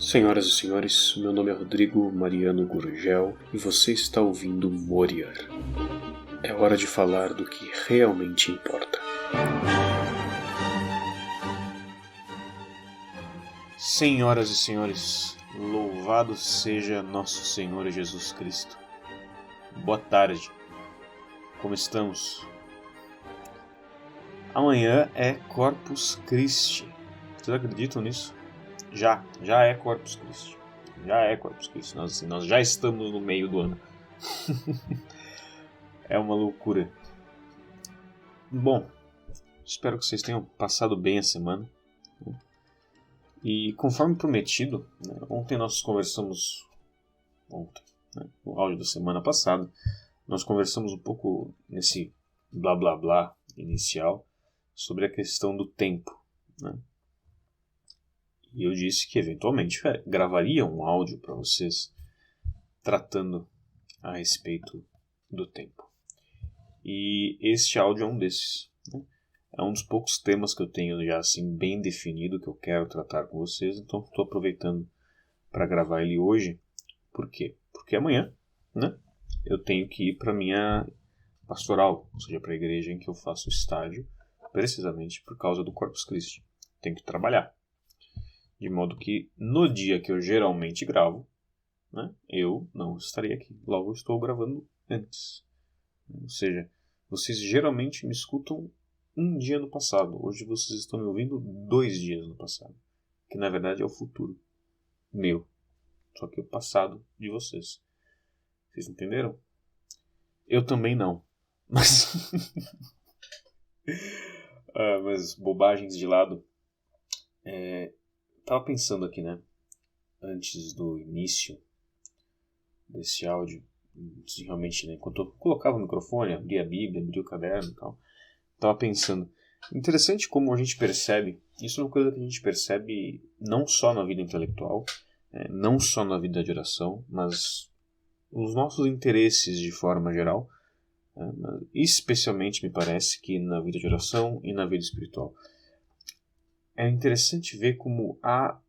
Senhoras e senhores, meu nome é Rodrigo Mariano Gurgel e você está ouvindo Moriar. É hora de falar do que realmente importa. Senhoras e senhores, louvado seja nosso Senhor Jesus Cristo. Boa tarde, como estamos? Amanhã é Corpus Christi. Vocês acreditam nisso? Já é Corpus Christi. Já é Corpus Christi. Nós já estamos no meio do ano. É uma loucura. Bom, espero que vocês tenham passado bem a semana. E conforme prometido, ontem nós conversamos... no áudio da semana passada, nós conversamos um pouco nesse blá blá blá inicial sobre a questão do tempo, né? E eu disse que eventualmente gravaria um áudio para vocês tratando a respeito do tempo. E este áudio é um desses, né? É um dos poucos temas que eu tenho já assim bem definido que eu quero tratar com vocês, então estou aproveitando para gravar ele hoje. Por quê? Porque amanhã, né, eu tenho que ir para minha pastoral, ou seja, para a igreja em que eu faço estágio, precisamente por causa do Corpus Christi. Tenho que trabalhar. De modo que no dia que eu geralmente gravo, né, eu não estarei aqui. Logo eu estou gravando antes. Ou seja, vocês geralmente me escutam um dia no passado. Hoje vocês estão me ouvindo 2 dias no passado. Que na verdade é o futuro meu. Só que o passado de vocês. Vocês entenderam? Eu também não. Mas bobagens de lado. Tava pensando aqui, né? Antes do início desse áudio, realmente, né, enquanto eu colocava o microfone, abria a Bíblia, abria o caderno e tal, tava pensando, interessante como a gente percebe, isso é uma coisa que a gente percebe não só na vida intelectual, não só na vida de oração, mas nos nossos interesses de forma geral, especialmente me parece que na vida de oração e na vida espiritual. É interessante ver como há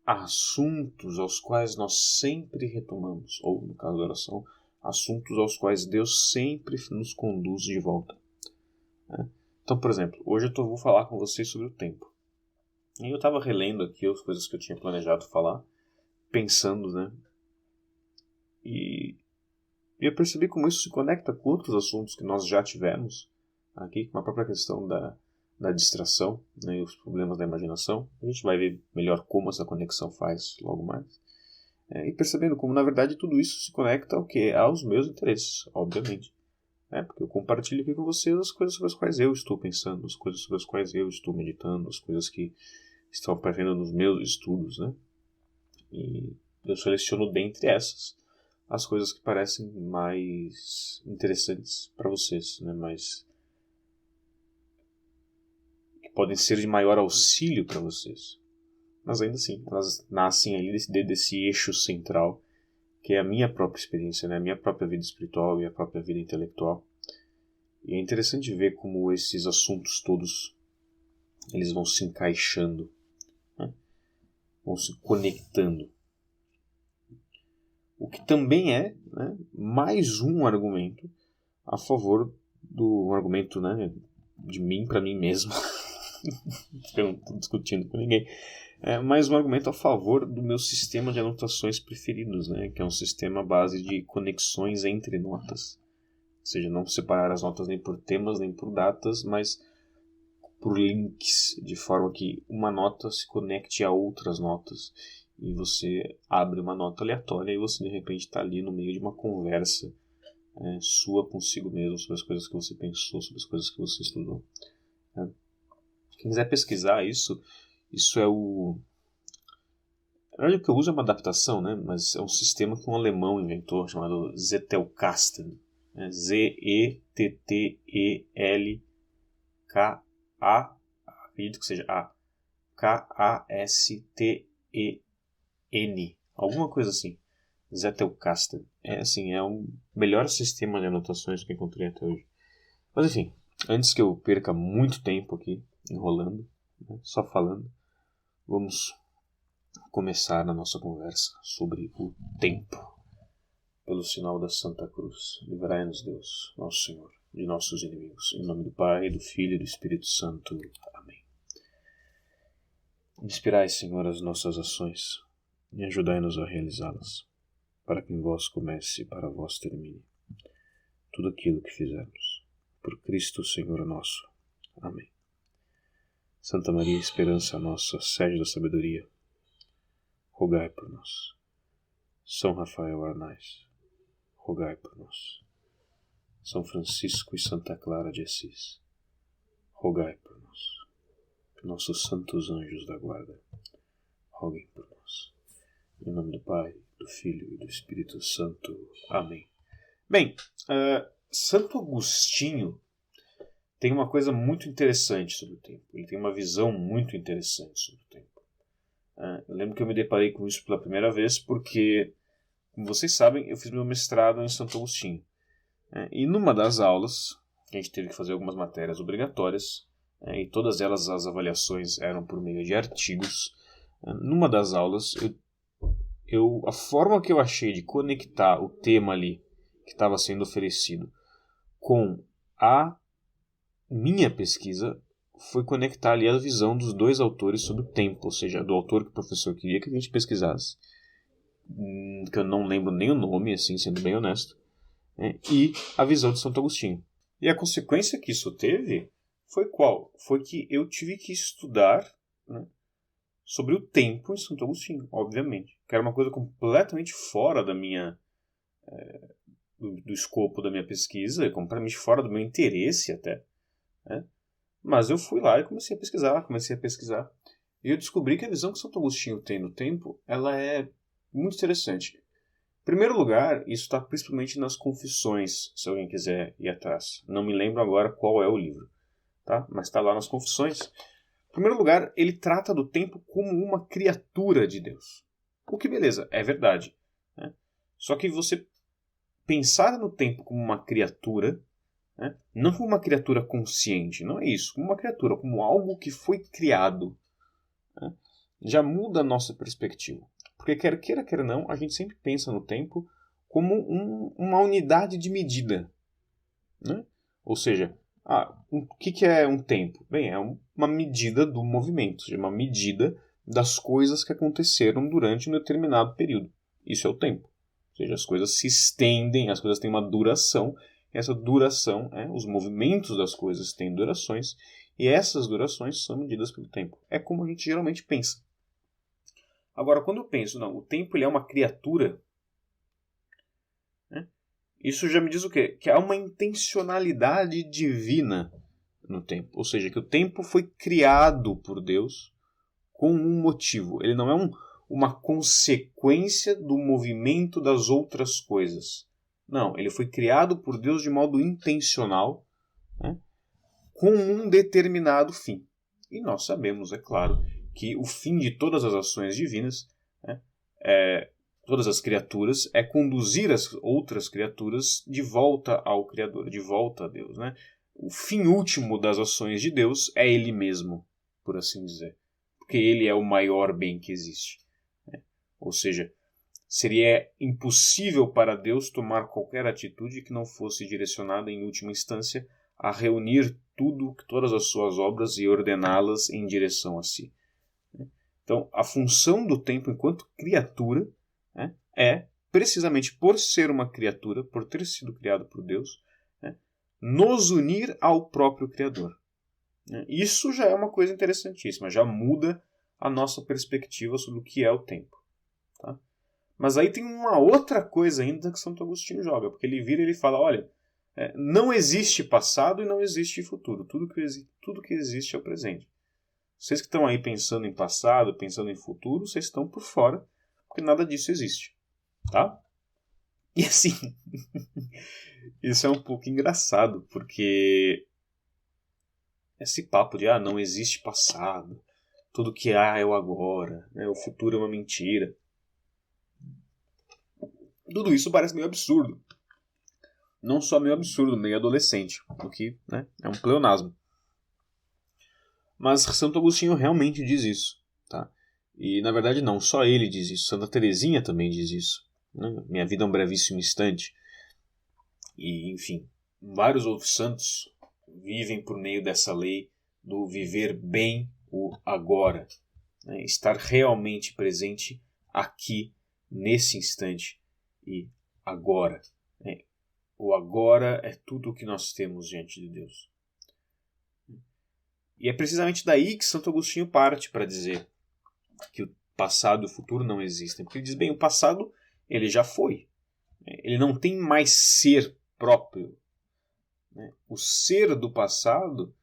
assuntos aos quais nós sempre retomamos, ou no caso da oração, assuntos aos quais Deus sempre nos conduz de volta. Então, por exemplo, hoje eu vou falar com vocês sobre o tempo. E eu estava relendo aqui as coisas que eu tinha planejado falar, pensando, né? E eu percebi como isso se conecta com outros assuntos que nós já tivemos aqui, com a própria questão da distração, né, e os problemas da imaginação. A gente vai ver melhor como essa conexão faz logo mais. E percebendo como, na verdade, tudo isso se conecta ao quê? Aos meus interesses, obviamente. Porque eu compartilho aqui com vocês as coisas sobre as quais eu estou pensando, as coisas sobre as quais eu estou meditando, as coisas que estão aparecendo nos meus estudos, né? E eu seleciono dentre essas as coisas que parecem mais interessantes para vocês, né? Podem ser de maior auxílio para vocês. Mas ainda assim, elas nascem ali desse eixo central, que é a minha própria experiência, né? A minha própria vida espiritual e a própria vida intelectual. E é interessante ver como esses assuntos todos eles vão se encaixando, né? Vão se conectando. O que também é, né, mais um argumento a favor um argumento, né, de mim para mim mesmo. Eu não estou discutindo com ninguém. Mais um argumento a favor do meu sistema de anotações preferidos, né? Que é um sistema à base de conexões entre notas. Ou seja, não separar as notas nem por temas, nem por datas, mas por links, de forma que uma nota se conecte a outras notas. E você abre uma nota aleatória e você de repente está ali no meio de uma conversa sua consigo mesmo, sobre as coisas que você pensou, sobre as coisas que você estudou. Quem quiser pesquisar isso é o... Na verdade, o que eu uso é uma adaptação, né? Mas é um sistema que um alemão inventou, chamado Zettelkasten. Z-E-T-T-E-L-K-A... Acredito que seja A. K-A-S-T-E-N. Alguma coisa assim. Zettelkasten. É o melhor sistema de anotações que eu encontrei até hoje. Mas enfim, antes que eu perca muito tempo aqui enrolando, né, só falando, vamos começar a nossa conversa sobre o tempo. Pelo sinal da Santa Cruz, livrai-nos Deus, nosso Senhor, de nossos inimigos. Em nome do Pai, do Filho e do Espírito Santo. Amém. Inspirai, Senhor, as nossas ações e ajudai-nos a realizá-las, para que em vós comece e para vós termine tudo aquilo que fizermos. Por Cristo, Senhor nosso. Amém. Santa Maria, esperança nossa, sede da sabedoria, rogai por nós. São Rafael Arnais, rogai por nós. São Francisco e Santa Clara de Assis, rogai por nós. Nossos santos anjos da guarda, roguem por nós. Em nome do Pai, do Filho e do Espírito Santo. Amém. Bem, Santo Agostinho tem uma coisa muito interessante sobre o tempo. Ele tem uma visão muito interessante sobre o tempo. Eu lembro que eu me deparei com isso pela primeira vez porque, como vocês sabem, eu fiz meu mestrado em Santo Agostinho. E numa das aulas, a gente teve que fazer algumas matérias obrigatórias, e todas elas, as avaliações eram por meio de artigos. Numa das aulas, a forma que eu achei de conectar o tema ali, que estava sendo oferecido, com a minha pesquisa, foi conectar ali a visão dos dois autores sobre o tempo, ou seja, do autor que o professor queria que a gente pesquisasse, que eu não lembro nem o nome, assim, sendo bem honesto, e a visão de Santo Agostinho. E a consequência que isso teve foi qual? Foi que eu tive que estudar, sobre o tempo em Santo Agostinho, obviamente, que era uma coisa completamente fora da minha do escopo da minha pesquisa, completamente fora do meu interesse até. Mas eu fui lá e comecei a pesquisar. E eu descobri que a visão que Santo Agostinho tem do tempo, ela é muito interessante. Em primeiro lugar, isso está principalmente nas Confissões, se alguém quiser ir atrás. Não me lembro agora qual é o livro, tá? Mas está lá nas Confissões. Em primeiro lugar, ele trata do tempo como uma criatura de Deus. O que, beleza, é verdade. Só que você pensar no tempo como uma criatura, não como uma criatura consciente, não é isso, como uma criatura, como algo que foi criado, já muda a nossa perspectiva. Porque quer queira, quer não, a gente sempre pensa no tempo como uma unidade de medida. Ou seja, o que é um tempo? Bem, é uma medida do movimento, uma medida das coisas que aconteceram durante um determinado período. Isso é o tempo. Ou seja, as coisas se estendem, as coisas têm uma duração, e essa duração, os movimentos das coisas têm durações, e essas durações são medidas pelo tempo. É como a gente geralmente pensa. Agora, quando eu penso, não, o tempo ele é uma criatura, isso já me diz o quê? Que há uma intencionalidade divina no tempo. Ou seja, que o tempo foi criado por Deus com um motivo. Ele não é uma consequência do movimento das outras coisas. Não, ele foi criado por Deus de modo intencional, com um determinado fim. E nós sabemos, é claro, que o fim de todas as ações divinas, todas as criaturas, é conduzir as outras criaturas de volta ao Criador, de volta a Deus. O fim último das ações de Deus é Ele mesmo, por assim dizer. Porque Ele é o maior bem que existe. Ou seja, seria impossível para Deus tomar qualquer atitude que não fosse direcionada, em última instância, a reunir todas as suas obras e ordená-las em direção a si. Então, a função do tempo enquanto criatura é, precisamente por ser uma criatura, por ter sido criado por Deus, nos unir ao próprio Criador. Isso já é uma coisa interessantíssima, já muda a nossa perspectiva sobre o que é o tempo. Tá? Mas aí tem uma outra coisa ainda que Santo Agostinho joga, porque ele vira e ele fala, olha, não existe passado e não existe futuro, tudo que existe é o presente. Vocês que estão aí pensando em passado, pensando em futuro, vocês estão por fora, porque nada disso existe. Tá? E assim, isso é um pouco engraçado, porque esse papo de não existe passado, tudo que há é o agora, o futuro é uma mentira. Tudo isso parece meio absurdo. Não só meio absurdo, meio adolescente, o que é um pleonasmo. Mas Santo Agostinho realmente diz isso. Tá? E, na verdade, não só ele diz isso. Santa Teresinha também diz isso. Né? Minha vida é um brevíssimo instante. E, enfim, vários outros santos vivem por meio dessa lei do viver bem o agora. Né? Estar realmente presente aqui, nesse instante e agora. Né? O agora é tudo o que nós temos diante de Deus. E é precisamente daí que Santo Agostinho parte para dizer que o passado e o futuro não existem. Porque ele diz, bem, o passado ele já foi. Ele não tem mais ser próprio. O ser do passado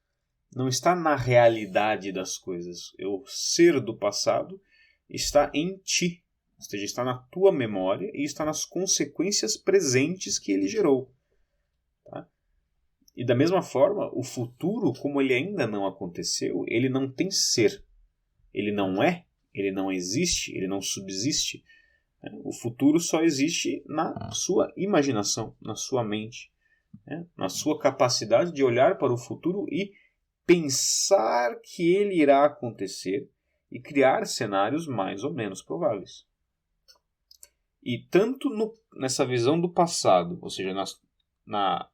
não está na realidade das coisas. O ser do passado está em ti. Ou seja, está na tua memória e está nas consequências presentes que ele gerou. Tá? E da mesma forma, o futuro, como ele ainda não aconteceu, ele não tem ser. Ele não é, ele não existe, ele não subsiste. O futuro só existe na sua imaginação, na sua mente, na sua capacidade de olhar para o futuro e pensar que ele irá acontecer e criar cenários mais ou menos prováveis. E tanto nessa visão do passado, ou seja, na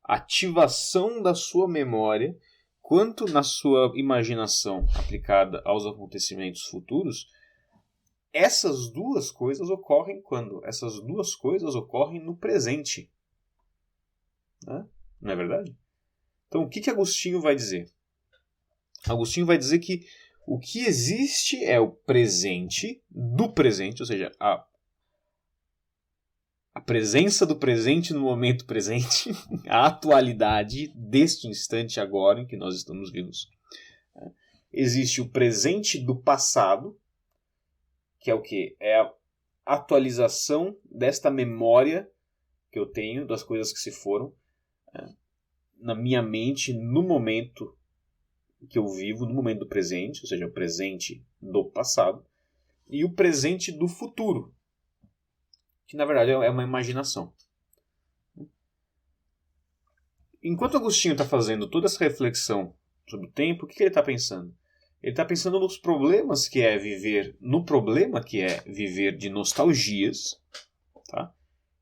ativação da sua memória, quanto na sua imaginação aplicada aos acontecimentos futuros, essas duas coisas ocorrem quando? Essas duas coisas ocorrem no presente. Né? Não é verdade? Então, o que Agostinho vai dizer? Agostinho vai dizer que o que existe é o presente do presente, ou seja, a presença do presente no momento presente, a atualidade deste instante agora em que nós estamos vivos. Existe o presente do passado, que é o quê? É a atualização desta memória que eu tenho das coisas que se foram na minha mente no momento que eu vivo, no momento do presente, ou seja, o presente do passado, e o presente do futuro, que na verdade é uma imaginação. Enquanto Agostinho está fazendo toda essa reflexão sobre o tempo, o que ele está pensando? Ele está pensando nos problemas que é viver, no problema que é viver de nostalgias, tá?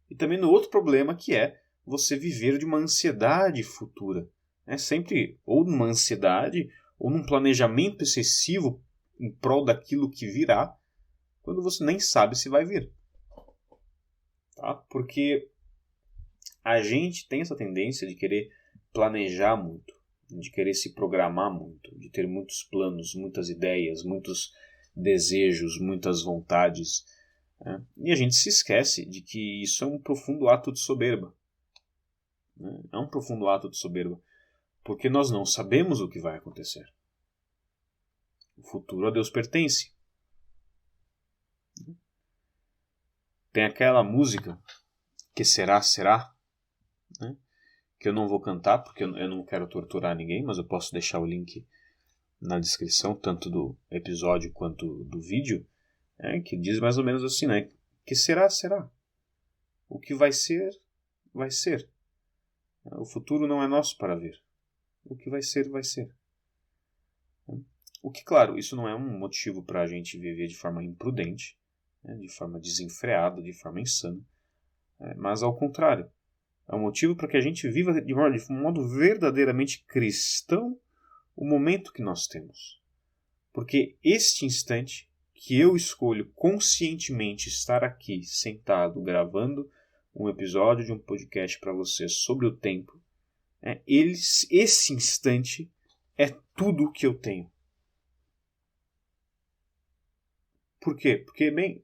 E também no outro problema que é você viver de uma ansiedade futura. Sempre ou numa ansiedade ou num planejamento excessivo em prol daquilo que virá, quando você nem sabe se vai vir. Tá? Porque a gente tem essa tendência de querer planejar muito, de querer se programar muito, de ter muitos planos, muitas ideias, muitos desejos, muitas vontades. Né? E a gente se esquece de que isso é um profundo ato de soberba. É um profundo ato de soberba, porque nós não sabemos o que vai acontecer. O futuro a Deus pertence. Tem aquela música, Que Será, Será, né? Que eu não vou cantar, porque eu não quero torturar ninguém, mas eu posso deixar o link na descrição, tanto do episódio quanto do vídeo, que diz mais ou menos assim, né? Que será, será. O que vai ser, vai ser. O futuro não é nosso para ver. O que vai ser, vai ser. O que, claro, isso não é um motivo para a gente viver de forma imprudente, de forma desenfreada, de forma insana, mas ao contrário. É um motivo para que a gente viva de um modo verdadeiramente cristão o momento que nós temos. Porque este instante que eu escolho conscientemente estar aqui, sentado, gravando um episódio de um podcast para você sobre o tempo, esse instante é tudo o que eu tenho. Por quê? Porque, bem,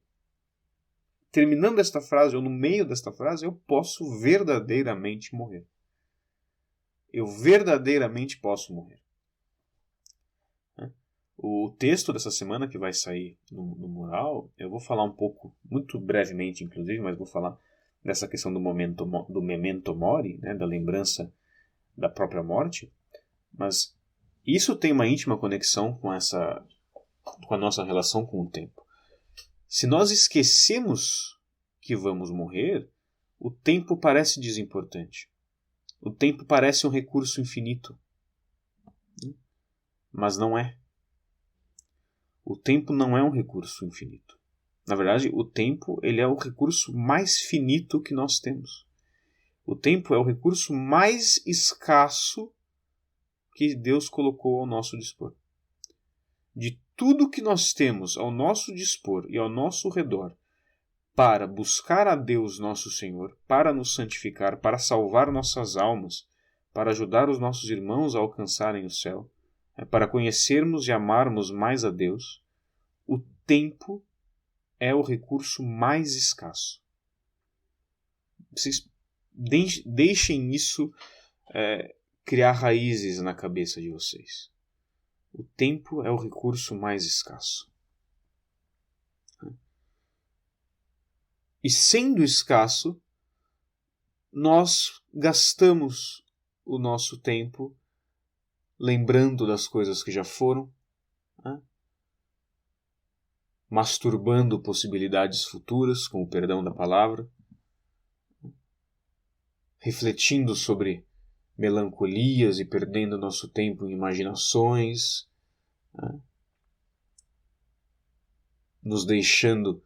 terminando esta frase, ou no meio desta frase, eu posso verdadeiramente morrer. Eu verdadeiramente posso morrer. O texto dessa semana que vai sair no mural, eu vou falar um pouco, muito brevemente inclusive, mas vou falar dessa questão do memento mori, da lembrança da própria morte. Mas isso tem uma íntima conexão com a nossa relação com o tempo. Se nós esquecemos que vamos morrer, o tempo parece desimportante. O tempo parece um recurso infinito. Mas não é. O tempo não é um recurso infinito. Na verdade, o tempo ele é o recurso mais finito que nós temos. O tempo é o recurso mais escasso que Deus colocou ao nosso dispor. De tudo que nós temos ao nosso dispor e ao nosso redor para buscar a Deus nosso Senhor, para nos santificar, para salvar nossas almas, para ajudar os nossos irmãos a alcançarem o céu, para conhecermos e amarmos mais a Deus, o tempo é o recurso mais escasso. Vocês deixem isso criar raízes na cabeça de vocês. O tempo é o recurso mais escasso. E sendo escasso, nós gastamos o nosso tempo lembrando das coisas que já foram, masturbando possibilidades futuras, com o perdão da palavra, refletindo sobre melancolias e perdendo nosso tempo em imaginações, nos deixando,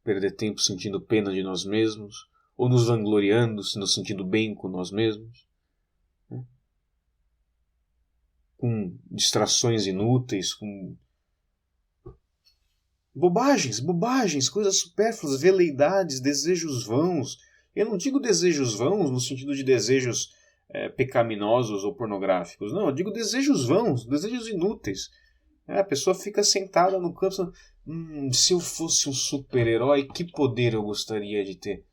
perder tempo sentindo pena de nós mesmos, ou nos vangloriando, nos sentindo bem com nós mesmos, com distrações inúteis, com bobagens, coisas supérfluas, veleidades, desejos vãos. Eu não digo desejos vãos no sentido de desejos pecaminosos ou pornográficos. Não, eu digo desejos vãos, desejos inúteis. A pessoa fica sentada no canto, se eu fosse um super-herói, que poder eu gostaria de ter?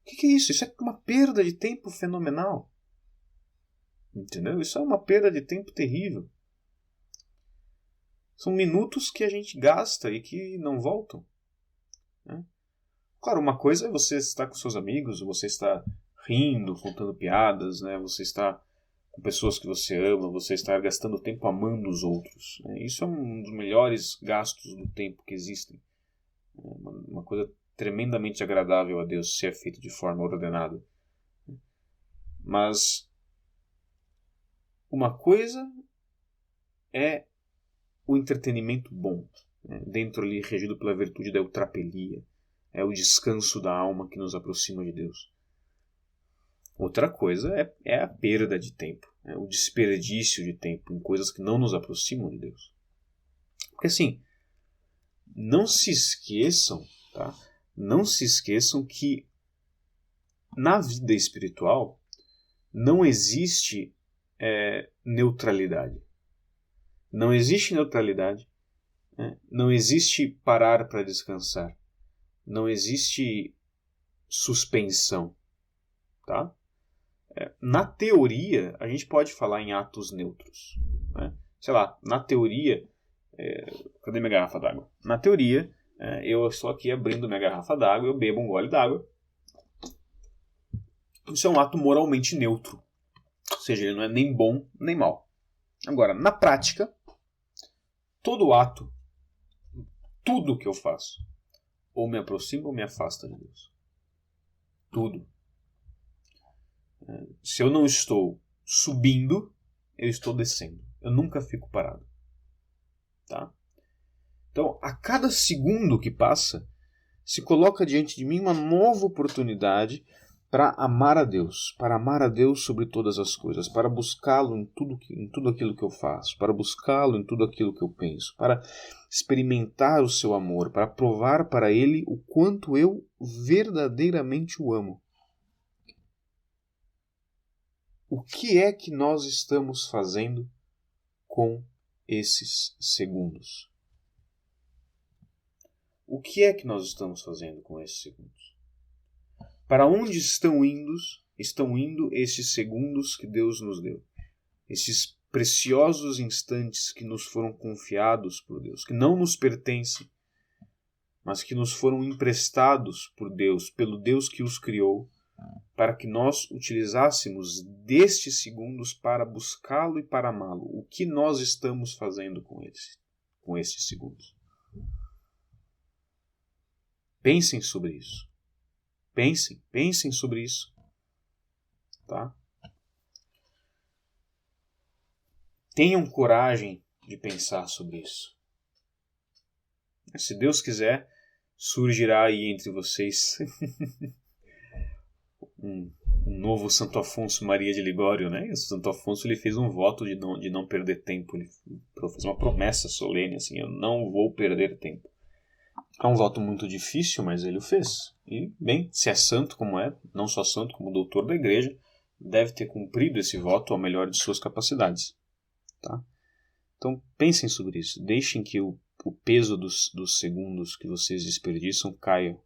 O que é isso? Isso é uma perda de tempo fenomenal. Entendeu? Isso é uma perda de tempo terrível. São minutos que a gente gasta e que não voltam. Claro, uma coisa é você estar com seus amigos, você está rindo, contando piadas, você está com pessoas que você ama, você está gastando tempo amando os outros. Isso é um dos melhores gastos do tempo que existem. Uma coisa tremendamente agradável a Deus se é feito de forma ordenada. Mas uma coisa é o entretenimento bom, dentro ali regido pela virtude da eutrapelia, é o descanso da alma que nos aproxima de Deus. Outra coisa é a perda de tempo, o desperdício de tempo em coisas que não nos aproximam de Deus. Porque assim, não se esqueçam, tá? Não se esqueçam que na vida espiritual não existe neutralidade. Não existe neutralidade, não existe parar para descansar, não existe suspensão, tá? Na teoria, a gente pode falar em atos neutros. Na teoria... cadê minha garrafa d'água? Na teoria, eu estou aqui abrindo minha garrafa d'água, eu bebo um gole d'água. Isso é um ato moralmente neutro. Ou seja, ele não é nem bom nem mal. Agora, na prática, todo ato, tudo que eu faço, ou me aproxima ou me afasta de Deus. Tudo. Se eu não estou subindo, eu estou descendo. Eu nunca fico parado. Tá? Então, a cada segundo que passa, se coloca diante de mim uma nova oportunidade para amar a Deus sobre todas as coisas, para buscá-lo em tudo aquilo que eu faço, para buscá-lo em tudo aquilo que eu penso, para experimentar o seu amor, para provar para ele o quanto eu verdadeiramente o amo. O que é que nós estamos fazendo com esses segundos? O que é que nós estamos fazendo com esses segundos? Para onde estão indo esses segundos que Deus nos deu? Esses preciosos instantes que nos foram confiados por Deus, que não nos pertencem, mas que nos foram emprestados por Deus, pelo Deus que os criou, para que nós utilizássemos destes segundos para buscá-lo e para amá-lo. O que nós estamos fazendo com estes segundos? Pensem sobre isso. Pensem sobre isso. Tá? Tenham coragem de pensar sobre isso. Se Deus quiser, surgirá aí entre vocês um novo Santo Afonso Maria de Ligório, né? E o Santo Afonso ele fez um voto de não perder tempo. Ele fez uma promessa solene, assim, eu não vou perder tempo. É um voto muito difícil, mas ele o fez. E, bem, se é santo como é, não só santo como doutor da igreja, deve ter cumprido esse voto ao melhor de suas capacidades. Tá? Então, pensem sobre isso. Deixem que o peso dos segundos que vocês desperdiçam caia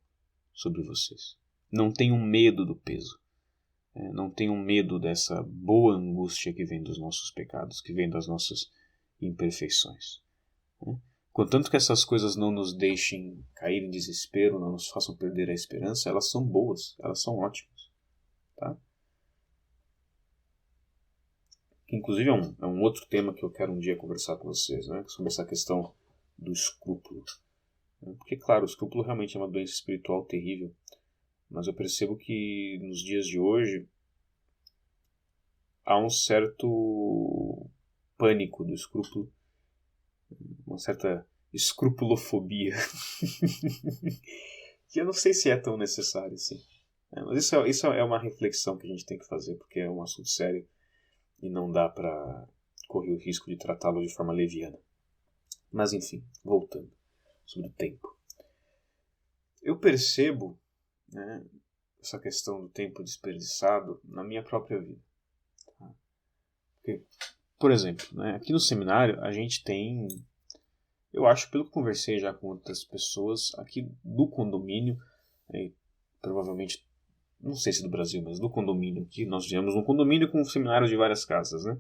sobre vocês. Não tenham medo do peso. Não tenham medo dessa boa angústia que vem dos nossos pecados, que vem das nossas imperfeições. Contanto que essas coisas não nos deixem cair em desespero, não nos façam perder a esperança, elas são boas, elas são ótimas. Tá? Que, inclusive é um outro tema que eu quero um dia conversar com vocês, né? Sobre essa questão do escrúpulo. Porque, claro, o escrúpulo realmente é uma doença espiritual terrível, mas eu percebo que nos dias de hoje há um certo pânico do escrúpulo, uma certa escrupulofobia, que eu não sei se é tão necessário assim. Mas isso é uma reflexão que a gente tem que fazer, porque é um assunto sério e não dá para correr o risco de tratá-lo de forma leviana. Mas enfim, voltando sobre o tempo. Eu percebo, né, essa questão do tempo desperdiçado na minha própria vida. Tá? Porque, por exemplo, né, aqui no seminário a gente tem, eu acho, pelo que conversei já com outras pessoas aqui do condomínio, provavelmente, não sei se do Brasil, mas do condomínio aqui, nós vivemos um condomínio com seminários de várias casas, né?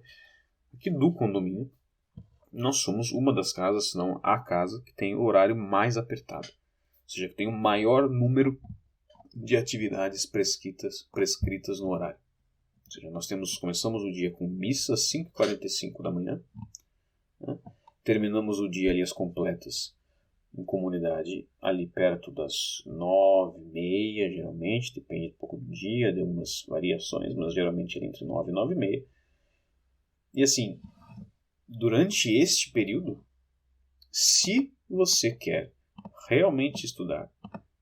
Aqui do condomínio, nós somos uma das casas, se não a casa, que tem o horário mais apertado. Ou seja, que tem o maior número de atividades prescritas no horário. Ou seja, começamos o dia com missa às 5h45 da manhã, né? Terminamos o dia ali às completas em comunidade ali perto das 9h30, geralmente, depende um pouco do dia, de algumas variações, mas geralmente entre 9 e 9h30. E assim, durante este período, se você quer realmente estudar,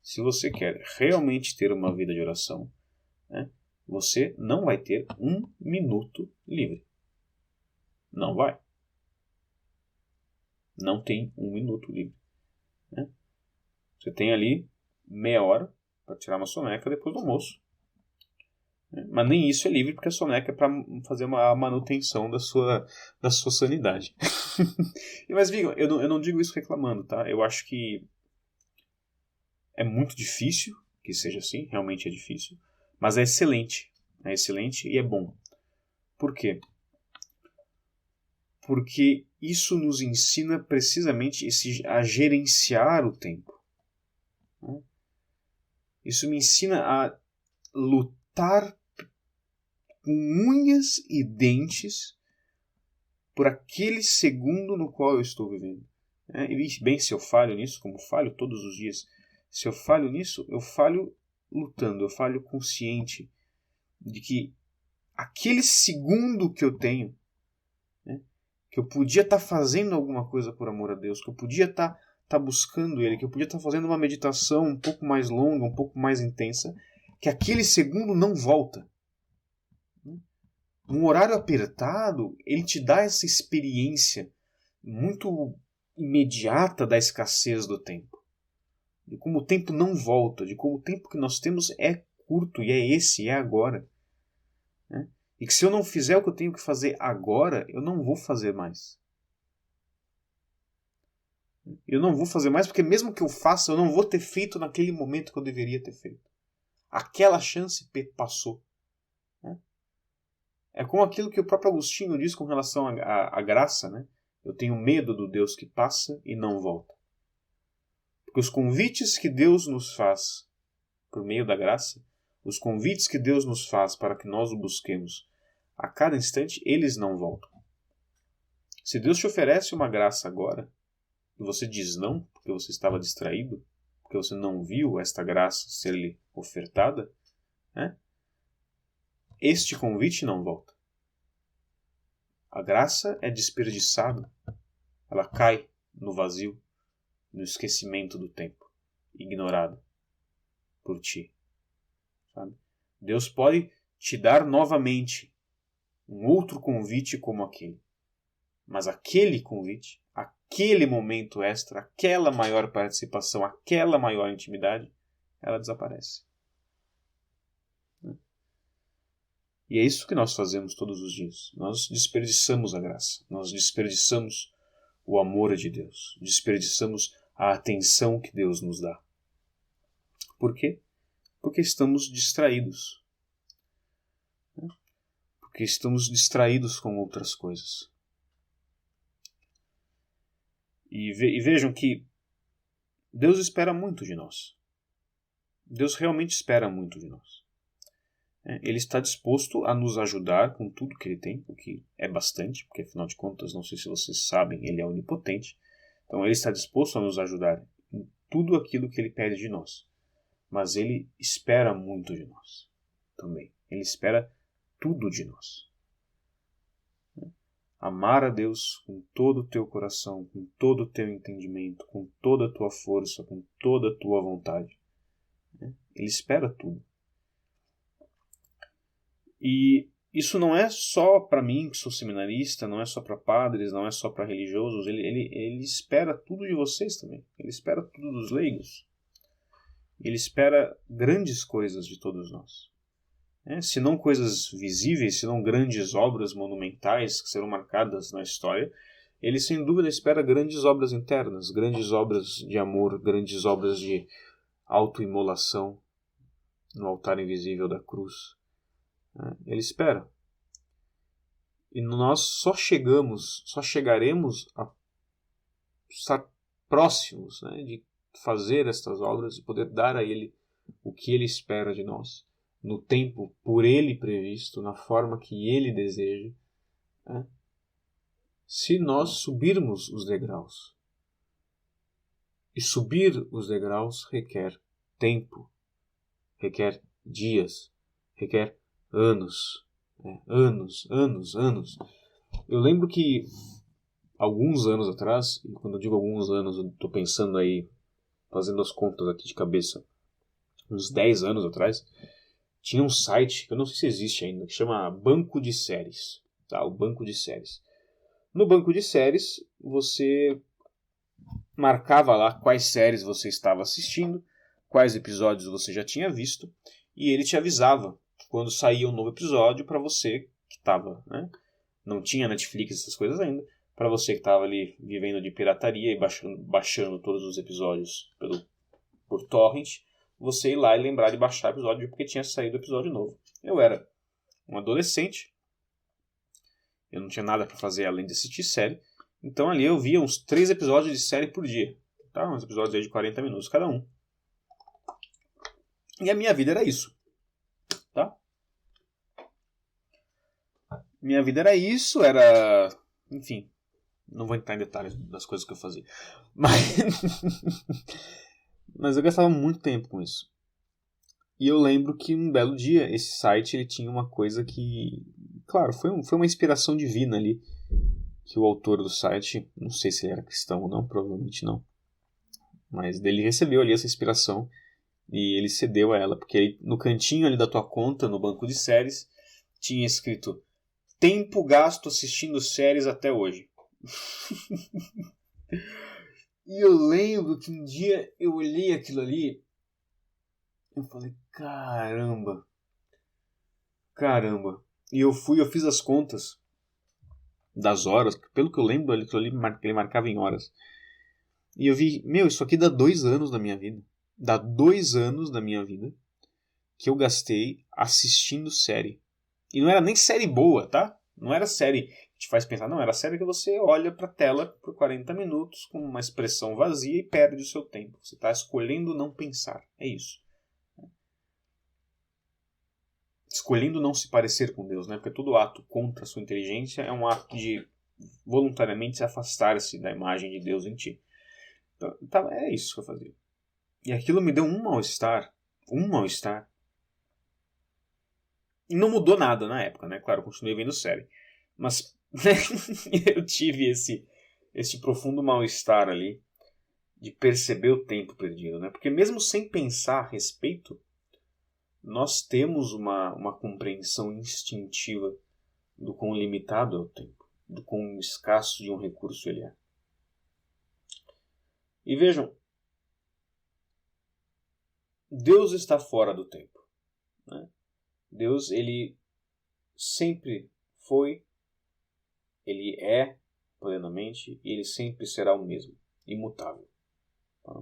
se você quer realmente ter uma vida de oração, né, você não vai ter 1 minuto livre. Não vai. Não tem 1 minuto livre. Né? Você tem ali meia hora para tirar uma soneca depois do almoço. Mas nem isso é livre, porque a soneca é para fazer uma manutenção da sua sanidade. Mas, Vigo, eu não digo isso reclamando, tá? Eu acho que é muito difícil que seja assim, realmente é difícil, mas é excelente. É excelente e é bom. Por quê? Porque isso nos ensina precisamente a gerenciar o tempo. Né? Isso me ensina a lutar com unhas e dentes por aquele segundo no qual eu estou vivendo. E bem, se eu falho nisso, como falho todos os dias, se eu falho nisso, eu falho lutando, eu falho consciente de que aquele segundo que eu tenho, né, que eu podia estar fazendo alguma coisa por amor a Deus, que eu podia estar buscando Ele, que eu podia estar fazendo uma meditação um pouco mais longa, um pouco mais intensa, que aquele segundo não volta. Um horário apertado, ele te dá essa experiência muito imediata da escassez do tempo. De como o tempo não volta, de como o tempo que nós temos é curto e é agora. Né? E que se eu não fizer o que eu tenho que fazer agora, eu não vou fazer mais. Eu não vou fazer mais porque mesmo que eu faça, eu não vou ter feito naquele momento que eu deveria ter feito. Aquela chance passou. Né? É como aquilo que o próprio Agostinho diz com relação à graça, né? Eu tenho medo do Deus que passa e não volta. Porque os convites que Deus nos faz por meio da graça, os convites que Deus nos faz para que nós o busquemos a cada instante, eles não voltam. Se Deus te oferece uma graça agora, e você diz não, porque você estava distraído, porque você não viu esta graça ser-lhe ofertada, né? Este convite não volta. A graça é desperdiçada. Ela cai no vazio. no esquecimento do tempo, ignorado por ti. Sabe? Deus pode te dar novamente um outro convite como aquele. Mas aquele convite, aquele momento extra, aquela maior participação, aquela maior intimidade, ela desaparece. E é isso que nós fazemos todos os dias. Nós desperdiçamos a graça. Nós desperdiçamos o amor de Deus. Desperdiçamos a atenção que Deus nos dá. Por quê? Porque estamos distraídos. Porque estamos distraídos com outras coisas. E vejam que Deus espera muito de nós. Deus realmente espera muito de nós. Ele está disposto a nos ajudar com tudo que Ele tem, o que é bastante, porque afinal de contas, não sei se vocês sabem, Ele é onipotente. Então Ele está disposto a nos ajudar em tudo aquilo que Ele pede de nós. Mas Ele espera muito de nós também. Ele espera tudo de nós. Amar a Deus com todo o teu coração, com todo o teu entendimento, com toda a tua força, com toda a tua vontade. Ele espera tudo. E isso não é só para mim, que sou seminarista, não é só para padres, não é só para religiosos. Ele espera tudo de vocês também. Ele espera tudo dos leigos. Ele espera grandes coisas de todos nós. Se não coisas visíveis, se não grandes obras monumentais que serão marcadas na história, ele sem dúvida espera grandes obras internas, grandes obras de amor, grandes obras de autoimolação no altar invisível da cruz. Ele espera. E nós só chegaremos a estar próximos, de fazer estas obras e poder dar a Ele o que Ele espera de nós, no tempo por Ele previsto, na forma que Ele deseja, se nós subirmos os degraus. E subir os degraus requer tempo, requer dias, requer anos. Anos. Eu lembro que alguns anos atrás, e quando eu digo alguns anos, eu estou pensando aí, fazendo as contas aqui de cabeça, uns 10 anos atrás, tinha um site, que eu não sei se existe ainda, que chama Banco de Séries. O Banco de Séries. No Banco de Séries, você marcava lá quais séries você estava assistindo, quais episódios você já tinha visto, e ele te avisava quando saía um novo episódio para você que estava, não tinha Netflix, essas coisas ainda, para você que estava ali vivendo de pirataria e baixando todos os episódios por torrent, você ir lá e lembrar de baixar o episódio porque tinha saído o episódio novo. Eu era um adolescente, eu não tinha nada para fazer além de assistir série, então ali eu via uns 3 episódios de série por dia, uns episódios aí de 40 minutos cada um. E a minha vida era isso. Minha vida era isso, enfim, não vou entrar em detalhes das coisas que eu fazia. Mas eu gastava muito tempo com isso. E eu lembro que um belo dia, esse site ele tinha uma coisa que, claro, foi uma inspiração divina ali, que o autor do site, não sei se ele era cristão ou não, provavelmente não, mas ele recebeu ali essa inspiração e ele cedeu a ela, porque aí, no cantinho ali da tua conta, no banco de séries, tinha escrito: tempo gasto assistindo séries até hoje. E eu lembro que um dia eu olhei aquilo ali, eu falei, caramba. E eu fiz as contas das horas, pelo que eu lembro, aquilo ali ele marcava em horas. E eu vi, isso aqui dá 2 anos da minha vida. Dá 2 anos da minha vida que eu gastei assistindo série. E não era nem série boa, tá? Não era série que te faz pensar, não. Era série que você olha pra tela por 40 minutos com uma expressão vazia e perde o seu tempo. Você está escolhendo não pensar. É isso. Escolhendo não se parecer com Deus, Porque todo ato contra a sua inteligência é um ato de voluntariamente se afastar-se da imagem de Deus em ti. Então, é isso que eu fazia. E aquilo me deu um mal-estar. E não mudou nada na época, Claro, eu continuei vendo série. Mas eu tive esse profundo mal-estar ali de perceber o tempo perdido, né? Porque mesmo sem pensar a respeito, nós temos uma compreensão instintiva do quão limitado é o tempo, do quão escasso de um recurso ele é. E vejam, Deus está fora do tempo, né? Deus, ele sempre foi, ele é plenamente e ele sempre será o mesmo, imutável. Tá?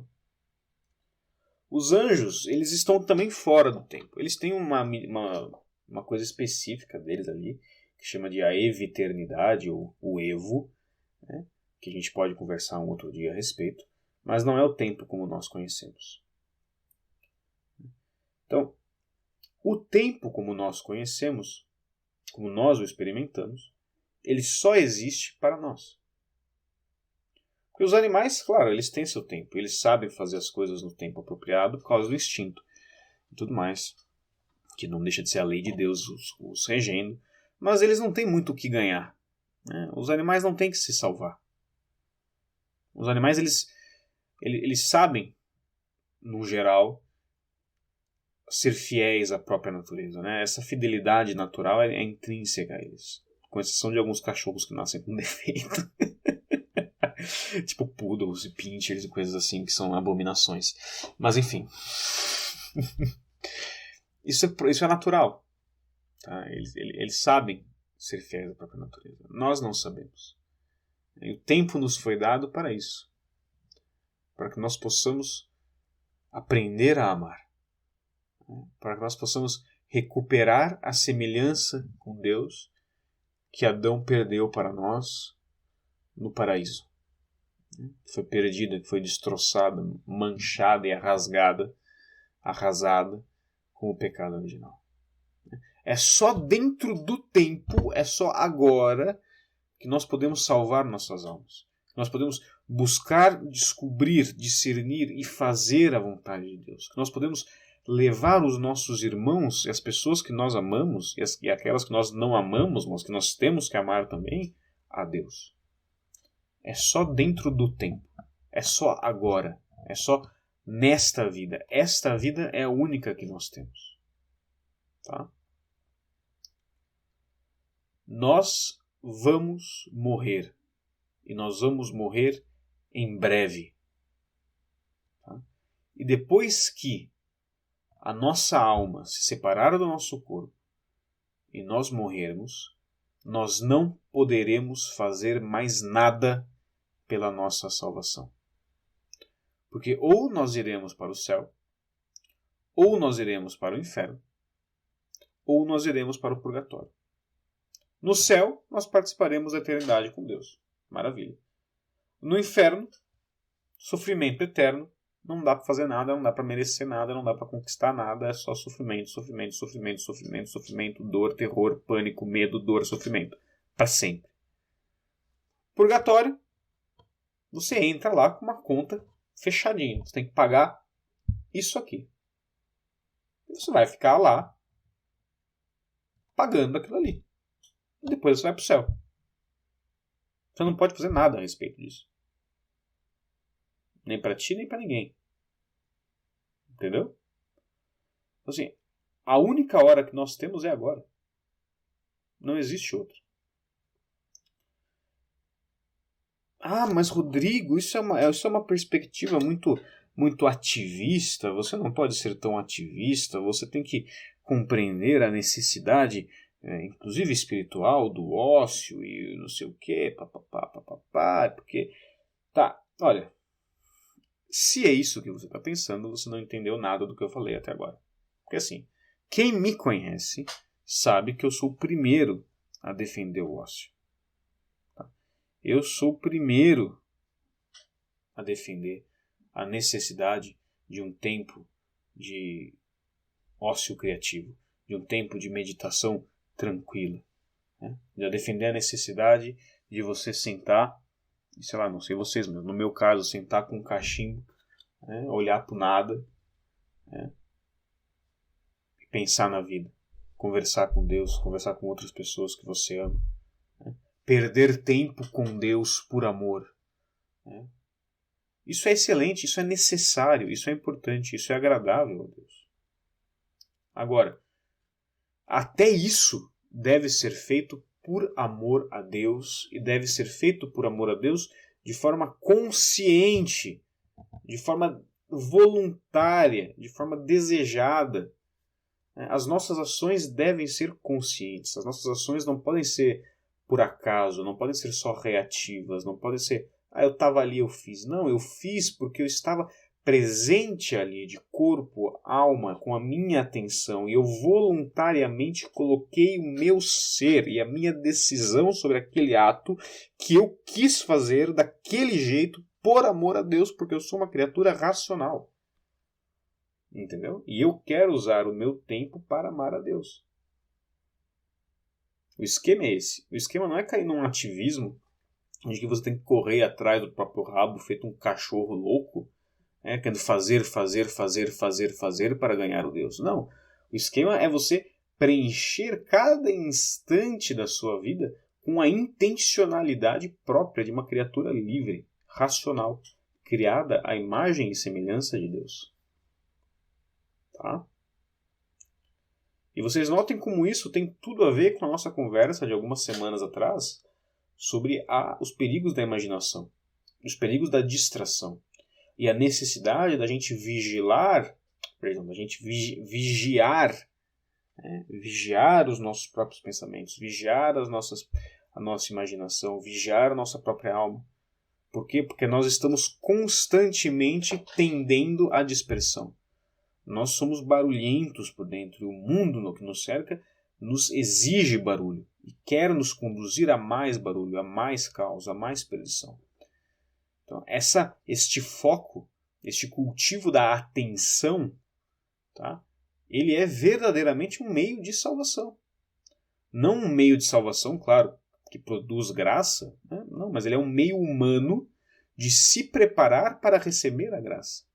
Os anjos, eles estão também fora do tempo. Eles têm uma coisa específica deles ali, que chama de a eviternidade, ou o Evo, né? Que a gente pode conversar um outro dia a respeito, mas não é o tempo como nós conhecemos. Então, o tempo como nós conhecemos, como nós o experimentamos, ele só existe para nós. Porque os animais, claro, eles têm seu tempo, eles sabem fazer as coisas no tempo apropriado por causa do instinto e tudo mais, que não deixa de ser a lei de Deus os regendo, mas eles não têm muito o que ganhar, né? Os animais não têm que se salvar. Os animais, eles sabem, no geral, ser fiéis à própria natureza, né? Essa fidelidade natural é intrínseca a eles, com exceção de alguns cachorros que nascem com defeito. Tipo poodles e pinchers e coisas assim que são abominações. Mas enfim. Isso é natural. Tá? Eles sabem ser fiéis à própria natureza. Nós não sabemos. E o tempo nos foi dado para isso. Para que nós possamos aprender a amar. Para que nós possamos recuperar a semelhança com Deus que Adão perdeu para nós no paraíso. Foi perdida, que foi destroçada, manchada e arrasada com o pecado original. É só dentro do tempo, é só agora que nós podemos salvar nossas almas. Nós podemos buscar, descobrir, discernir e fazer a vontade de Deus. Que nós podemos levar os nossos irmãos e as pessoas que nós amamos e aquelas que nós não amamos, mas que nós temos que amar também, a Deus. É só dentro do tempo. É só agora. É só nesta vida. Esta vida é a única que nós temos. Tá? Nós vamos morrer. E nós vamos morrer em breve. Tá? E depois que a nossa alma se separar do nosso corpo e nós morrermos, nós não poderemos fazer mais nada pela nossa salvação. Porque ou nós iremos para o céu, ou nós iremos para o inferno, ou nós iremos para o purgatório. No céu, nós participaremos da eternidade com Deus. Maravilha. No inferno, sofrimento eterno, não dá para fazer nada, não dá para merecer nada, não dá para conquistar nada, é só sofrimento, sofrimento, sofrimento, sofrimento, sofrimento, dor, terror, pânico, medo, dor, sofrimento. Para sempre. Purgatório, você entra lá com uma conta fechadinha. Você tem que pagar isso aqui. E você vai ficar lá pagando aquilo ali. E depois você vai para o céu. Você não pode fazer nada a respeito disso. Nem para ti, nem para ninguém. Entendeu? Então, assim, a única hora que nós temos é agora. Não existe outra. Ah, mas Rodrigo, isso é uma perspectiva muito ativista. Você não pode ser tão ativista. Você tem que compreender a necessidade, inclusive espiritual, do ócio e não sei o quê, papapá, porque... Tá, olha, se é isso que você está pensando, você não entendeu nada do que eu falei até agora. Porque assim, quem me conhece sabe que eu sou o primeiro a defender o ócio. Eu sou o primeiro a defender a necessidade de um tempo de ócio criativo, de um tempo de meditação tranquila. Né? De defender a necessidade de você sentar, sei lá, não sei vocês, mas no meu caso, sentar com um cachimbo, né? Olhar para o nada, né? E pensar na vida, conversar com Deus, conversar com outras pessoas que você ama. Perder tempo com Deus por amor. Né? Isso é excelente, isso é necessário, isso é importante, isso é agradável a Deus. Agora, até isso deve ser feito por amor a Deus e deve ser feito por amor a Deus de forma consciente, de forma voluntária, de forma desejada. As nossas ações devem ser conscientes. As nossas ações não podem ser por acaso, não podem ser só reativas, não podem ser, eu estava ali, eu fiz. Não, eu fiz porque eu estava presente ali, de corpo, alma, com a minha atenção, e eu voluntariamente coloquei o meu ser e a minha decisão sobre aquele ato que eu quis fazer daquele jeito por amor a Deus, porque eu sou uma criatura racional. Entendeu? E eu quero usar o meu tempo para amar a Deus. O esquema é esse. O esquema não é cair num ativismo de que você tem que correr atrás do próprio rabo feito um cachorro louco, querendo fazer para ganhar o Deus. Não. O esquema é você preencher cada instante da sua vida com a intencionalidade própria de uma criatura livre, racional, criada à imagem e semelhança de Deus. Tá? E vocês notem como isso tem tudo a ver com a nossa conversa de algumas semanas atrás sobre os perigos da imaginação, os perigos da distração e a necessidade da gente vigiar os nossos próprios pensamentos, vigiar a nossa imaginação, vigiar a nossa própria alma. Por quê? Porque nós estamos constantemente tendendo à dispersão. Nós somos barulhentos por dentro e o mundo no que nos cerca nos exige barulho e quer nos conduzir a mais barulho, a mais caos, a mais perdição. Então, este foco, este cultivo da atenção, tá? Ele é verdadeiramente um meio de salvação. Não um meio de salvação, claro, que produz graça, né? Não, mas ele é um meio humano de se preparar para receber a graça.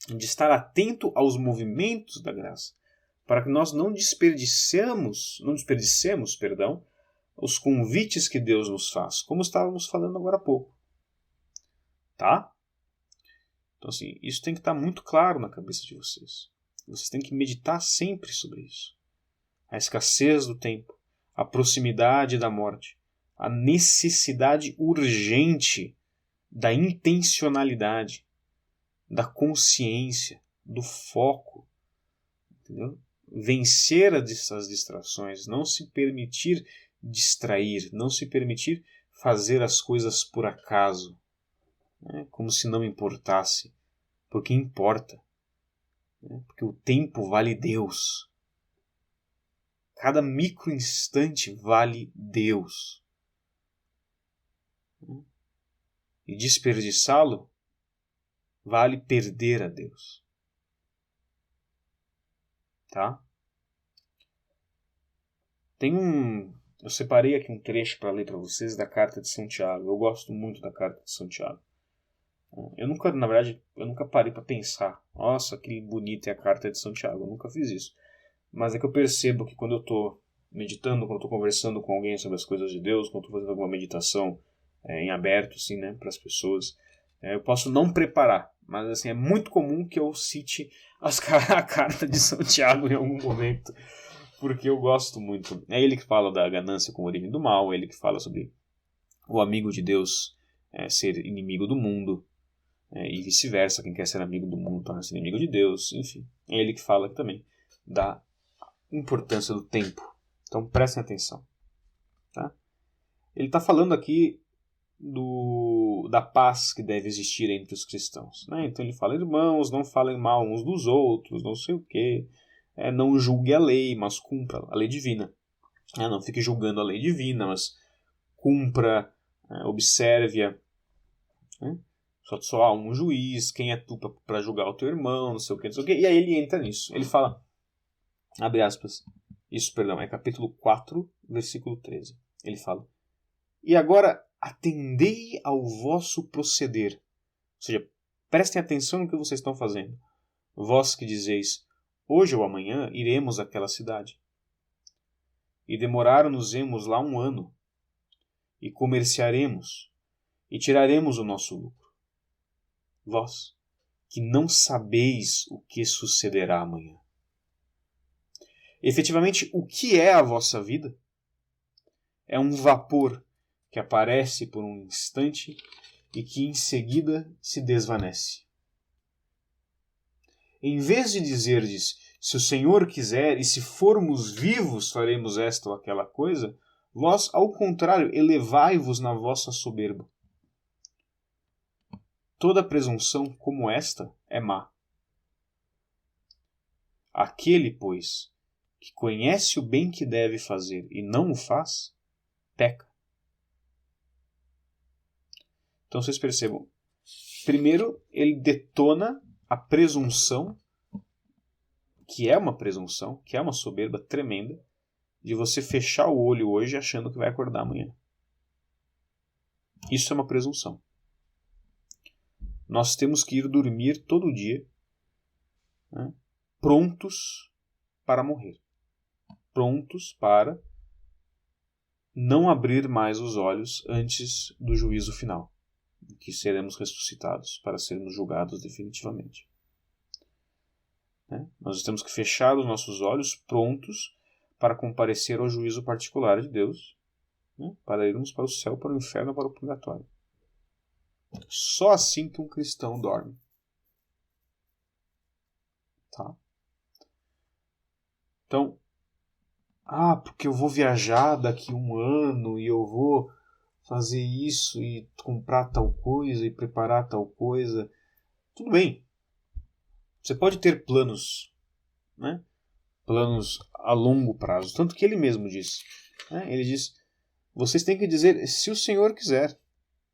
De estar atento aos movimentos da graça, para que nós não desperdicemos, os convites que Deus nos faz, como estávamos falando agora há pouco. Tá? Então assim, isso tem que estar muito claro na cabeça de vocês. Vocês têm que meditar sempre sobre isso. A escassez do tempo, a proximidade da morte, a necessidade urgente da intencionalidade, da consciência, do foco, entendeu? Vencer essas distrações, não se permitir distrair, não se permitir fazer as coisas por acaso, como se não importasse, porque importa, porque o tempo vale Deus, cada micro instante vale Deus, e desperdiçá-lo vale perder a Deus. Tá? Eu separei aqui um trecho para ler para vocês da carta de São Tiago. Eu gosto muito da carta de São Tiago. Eu nunca parei para pensar, nossa, que bonita é a carta de São Tiago. Eu nunca fiz isso. Mas é que eu percebo que quando eu estou meditando, quando eu estou conversando com alguém sobre as coisas de Deus, quando eu estou fazendo alguma meditação em aberto, assim, né, para as pessoas, eu posso não preparar, mas assim, é muito comum que eu cite a carta de São Tiago em algum momento, porque eu gosto muito. É ele que fala da ganância como origem do mal, é ele que fala sobre o amigo de Deus ser inimigo do mundo, e vice-versa, quem quer ser amigo do mundo torna-se inimigo de Deus, enfim. É ele que fala também da importância do tempo. Então prestem atenção. Tá? Ele está falando aqui da paz que deve existir entre os cristãos. Né? Então ele fala, irmãos, não falem mal uns dos outros, não sei o quê, não julgue a lei, mas cumpra a lei divina. Não fique julgando a lei divina, mas cumpra, observe-a. Né? Só há um juiz, quem é tu para julgar o teu irmão, não sei o quê, e aí ele entra nisso. Ele fala, abre aspas, é capítulo 4, versículo 13. Ele fala, e agora atendei ao vosso proceder. Ou seja, prestem atenção no que vocês estão fazendo. Vós que dizeis, hoje ou amanhã iremos àquela cidade. E demorar-nos-emos lá 1 ano. E comerciaremos. E tiraremos o nosso lucro. vós, que não sabeis o que sucederá amanhã. Efetivamente, o que é a vossa vida? É um vapor que aparece por um instante e que em seguida se desvanece. Em vez de dizerdes, se o Senhor quiser e se formos vivos faremos esta ou aquela coisa, vós, ao contrário, elevai-vos na vossa soberba. Toda presunção como esta é má. Aquele, pois, que conhece o bem que deve fazer e não o faz, peca. Então vocês percebam, primeiro ele detona a presunção, que é uma presunção, que é uma soberba tremenda, de você fechar o olho hoje achando que vai acordar amanhã. Isso é uma presunção. Nós temos que ir dormir todo dia, né, prontos para morrer. Prontos para não abrir mais os olhos antes do juízo final, em que seremos ressuscitados para sermos julgados definitivamente. Nós temos que fechar os nossos olhos prontos para comparecer ao juízo particular de Deus, né, para irmos para o céu, para o inferno, para o purgatório. Só assim que um cristão dorme. Tá? Então, porque eu vou viajar daqui 1 ano e eu vou fazer isso e comprar tal coisa e preparar tal coisa. Tudo bem. Você pode ter planos, né? Planos a longo prazo. Tanto que ele mesmo diz. Né? Ele diz, vocês têm que dizer, se o Senhor quiser,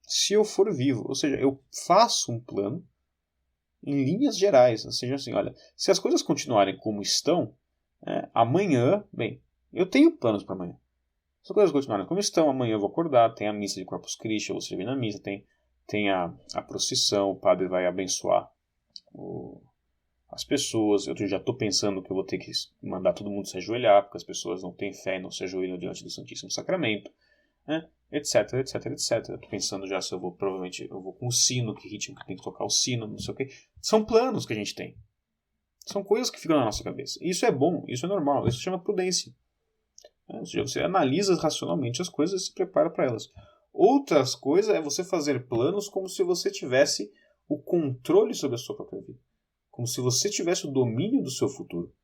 se eu for vivo. Ou seja, eu faço um plano em linhas gerais. Ou seja, assim, olha, se as coisas continuarem como estão, amanhã, bem, eu tenho planos para amanhã. Se as coisas continuarem como estão, amanhã eu vou acordar, tem a missa de Corpus Christi, eu vou servir na missa, tem a procissão, o padre vai abençoar as pessoas. Eu já estou pensando que eu vou ter que mandar todo mundo se ajoelhar, porque as pessoas não têm fé e não se ajoelham diante do Santíssimo Sacramento, né? Etc, etc, etc. Eu estou pensando já se eu vou, provavelmente, eu vou com o sino, que ritmo que tem que tocar o sino, não sei o quê. São planos que a gente tem. São coisas que ficam na nossa cabeça. Isso é bom, isso é normal, isso se chama prudência. Ou seja, você analisa racionalmente as coisas e se prepara para elas. Outras coisas é você fazer planos como se você tivesse o controle sobre a sua própria vida. Como se você tivesse o domínio do seu futuro.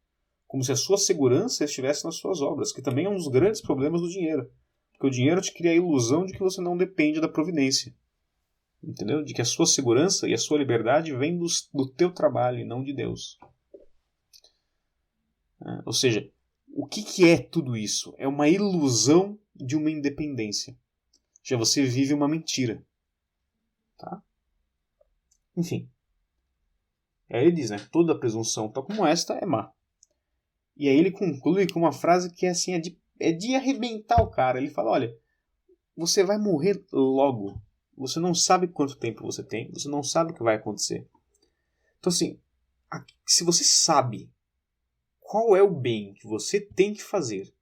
Como se a sua segurança estivesse nas suas obras, que também é um dos grandes problemas do dinheiro. Porque o dinheiro te cria a ilusão de que você não depende da providência. Entendeu? De que a sua segurança e a sua liberdade vêm do teu trabalho e não de Deus. Ou seja, o que é tudo isso? É uma ilusão de uma independência. Já você vive uma mentira. Tá? Enfim. Aí ele diz, né? Toda presunção tal como esta é má. E aí ele conclui com uma frase que assim, é de arrebentar o cara. Ele fala, olha, você vai morrer logo. Você não sabe quanto tempo você tem. Você não sabe o que vai acontecer. Então assim, se você sabe qual é o bem que você tem que fazer,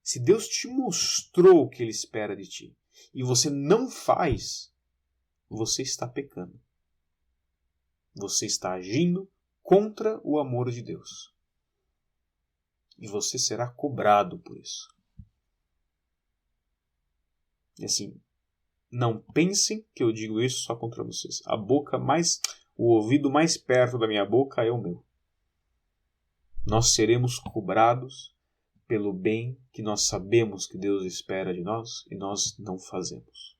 se Deus te mostrou o que Ele espera de ti, e você não faz, você está pecando. Você está agindo contra o amor de Deus. E você será cobrado por isso. E assim, não pensem que eu digo isso só contra vocês. O ouvido mais perto da minha boca é o meu. Nós seremos cobrados pelo bem que nós sabemos que Deus espera de nós e nós não fazemos.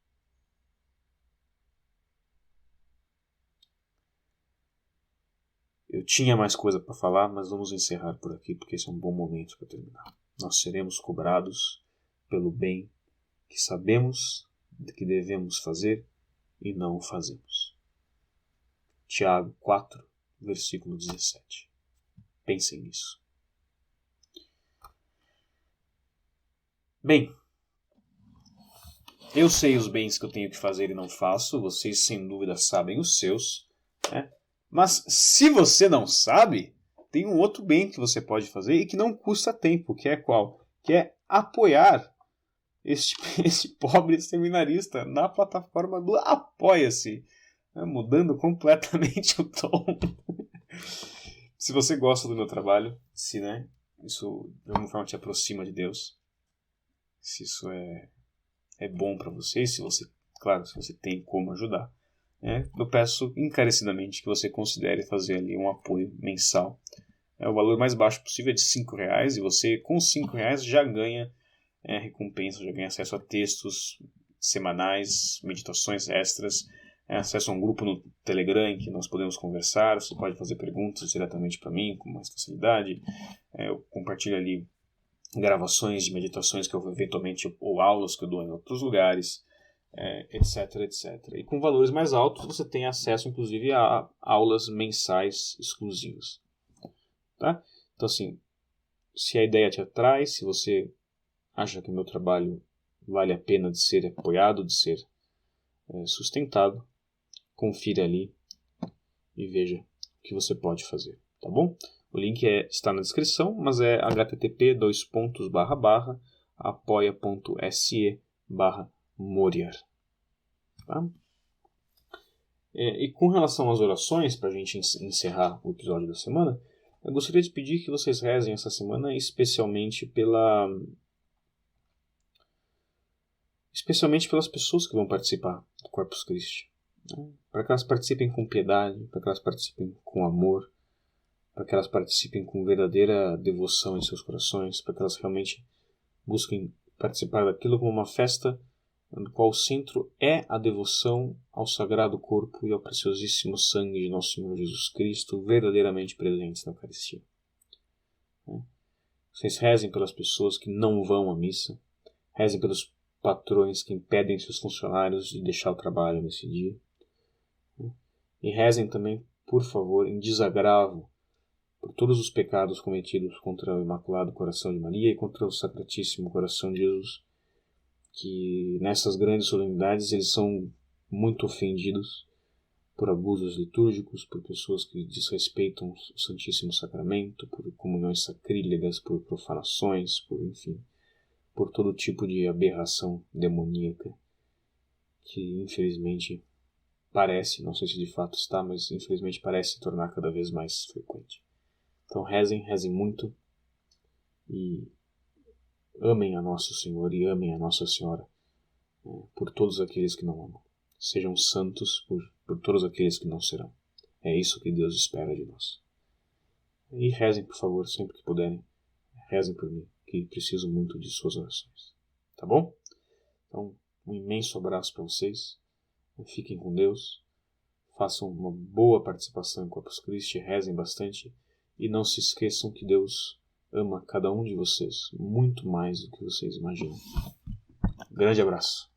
Eu tinha mais coisa para falar, mas vamos encerrar por aqui, porque esse é um bom momento para terminar. Nós seremos cobrados pelo bem que sabemos que devemos fazer e não o fazemos. Tiago 4, versículo 17. Pensem nisso. Bem, eu sei os bens que eu tenho que fazer e não faço, vocês sem dúvida sabem os seus, né? Mas se você não sabe, tem um outro bem que você pode fazer e que não custa tempo, que é qual? Que é apoiar este pobre seminarista na plataforma do Apoia-se. Mudando completamente o tom. Se você gosta do meu trabalho, se isso de alguma forma te aproxima de Deus, se isso é bom para você, se você tem como ajudar, eu peço encarecidamente que você considere fazer ali um apoio mensal. O valor mais baixo possível é de R$5, e você com R$5 já ganha recompensa, já ganha acesso a textos semanais, meditações extras, acesso a um grupo no Telegram em que nós podemos conversar. Você pode fazer perguntas diretamente para mim com mais facilidade. Eu compartilho ali gravações de meditações que eu eventualmente, ou aulas que eu dou em outros lugares, etc, etc. E com valores mais altos você tem acesso inclusive a aulas mensais exclusivas. Tá? Então assim, se a ideia te atrai, se você acha que o meu trabalho vale a pena de ser apoiado, de ser sustentado, confira ali e veja o que você pode fazer, tá bom? O link está na descrição, mas é http://apoia.se/Moriar. Tá? E com relação às orações, para a gente encerrar o episódio da semana, eu gostaria de pedir que vocês rezem essa semana especialmente pelas pessoas que vão participar do Corpus Christi. Para que elas participem com piedade, para que elas participem com amor, para que elas participem com verdadeira devoção em seus corações, para que elas realmente busquem participar daquilo como uma festa no qual o centro é a devoção ao sagrado corpo e ao preciosíssimo sangue de nosso Senhor Jesus Cristo, verdadeiramente presentes na Eucaristia. Vocês rezem pelas pessoas que não vão à missa, rezem pelos patrões que impedem seus funcionários de deixar o trabalho nesse dia. E rezem também, por favor, em desagravo por todos os pecados cometidos contra o Imaculado Coração de Maria e contra o Sacratíssimo Coração de Jesus, que nessas grandes solenidades eles são muito ofendidos por abusos litúrgicos, por pessoas que desrespeitam o Santíssimo Sacramento, por comunhões sacrílegas, por profanações, por todo tipo de aberração demoníaca que infelizmente parece, não sei se de fato está, mas infelizmente parece se tornar cada vez mais frequente. Então rezem muito e amem a Nosso Senhor e amem a Nossa Senhora por todos aqueles que não amam. Sejam santos por todos aqueles que não serão. É isso que Deus espera de nós. E rezem, por favor, sempre que puderem. Rezem por mim, que preciso muito de suas orações. Tá bom? Então, um imenso abraço para vocês. Fiquem com Deus. Façam uma boa participação em Corpus Christi. Rezem bastante. E não se esqueçam que Deus ama cada um de vocês muito mais do que vocês imaginam. Grande abraço.